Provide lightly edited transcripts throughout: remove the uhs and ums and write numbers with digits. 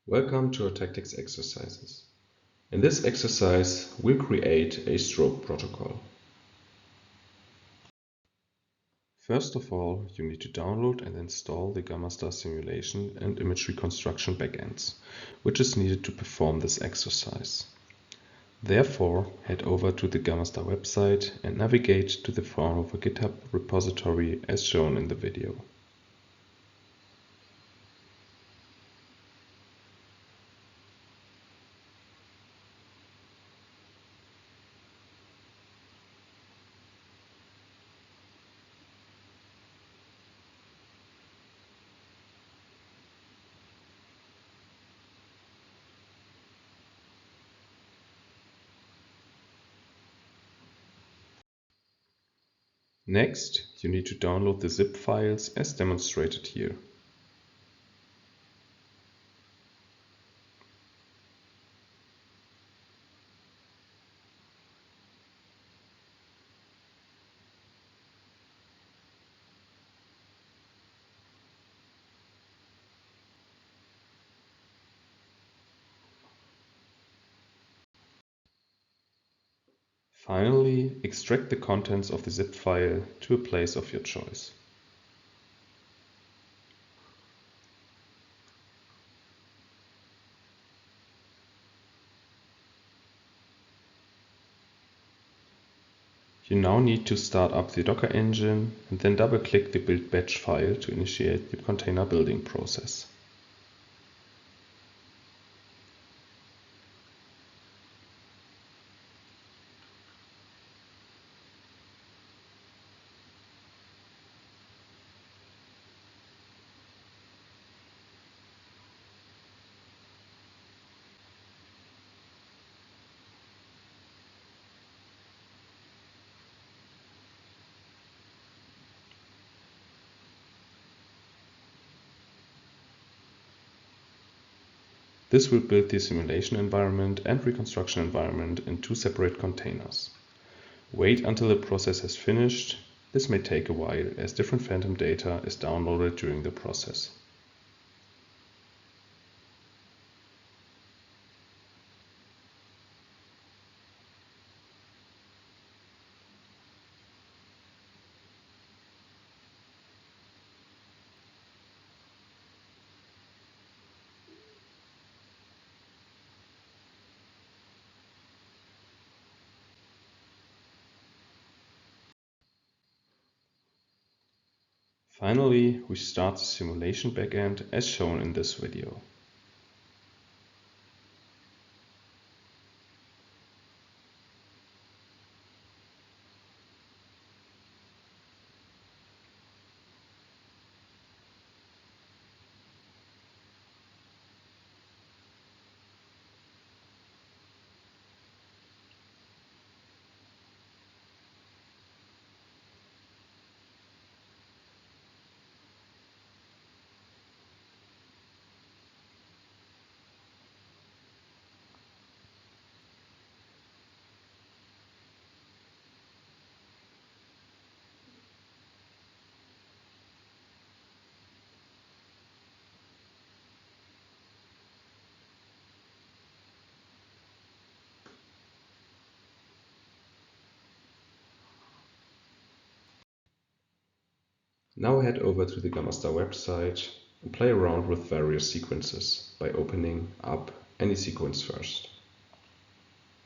Welcome to our TACTIX exercises. In this exercise, we'll create a stroke protocol. First of all, you need to download and install the gammaStar simulation and image reconstruction backends, which is needed to perform this exercise. Therefore, head over to the gammaStar website and navigate to the Fraunhofer GitHub repository as shown in the video. Next, you need to download the zip files as demonstrated here. Finally, extract the contents of the zip file to a place of your choice. You now need to start up the Docker engine and then double-click the build batch file to initiate the container building process. This will build the simulation environment and reconstruction environment in two separate containers. Wait until the process has finished. This may take a while as different phantom data is downloaded during the process. Finally, we start the simulation backend as shown in this video. Now head over to the gammaStar website and play around with various sequences by opening up any sequence first.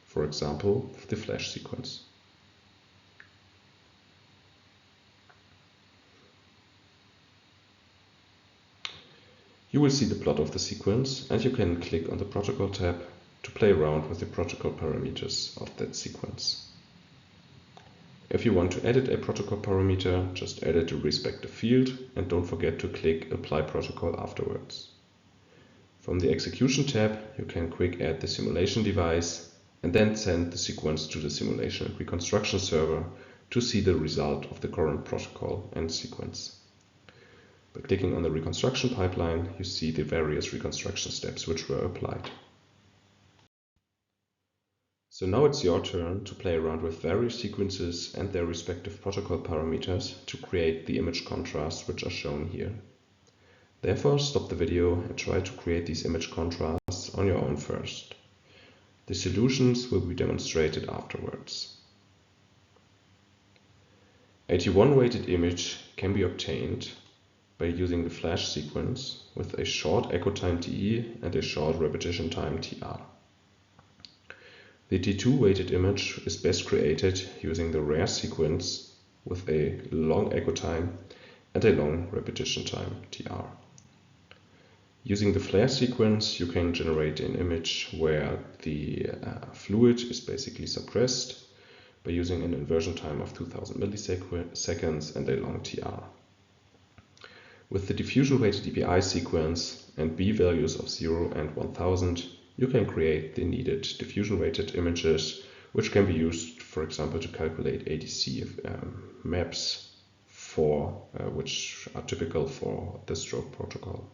For example, the flash sequence. You will see the plot of the sequence and you can click on the protocol tab to play around with the protocol parameters of that sequence. If you want to edit a protocol parameter, just edit the respective field and don't forget to click Apply Protocol afterwards. From the Execution tab, you can quick add the simulation device and then send the sequence to the simulation and reconstruction server to see the result of the current protocol and sequence. By clicking on the reconstruction pipeline, you see the various reconstruction steps which were applied. So now it's your turn to play around with various sequences and their respective protocol parameters to create the image contrasts which are shown here. Therefore, stop the video and try to create these image contrasts on your own first. The solutions will be demonstrated afterwards. A T1 weighted image can be obtained by using the flash sequence with a short echo time TE and a short repetition time TR. The T2 weighted image is best created using the rare sequence with a long echo time and a long repetition time TR. Using the flare sequence, you can generate an image where the fluid is basically suppressed by using an inversion time of 2000 milliseconds and a long TR. With the diffusion weighted DPI sequence and B values of 0 and 1000, you can create the needed diffusion weighted images, which can be used, for example, to calculate ADC maps which are typical for the stroke protocol.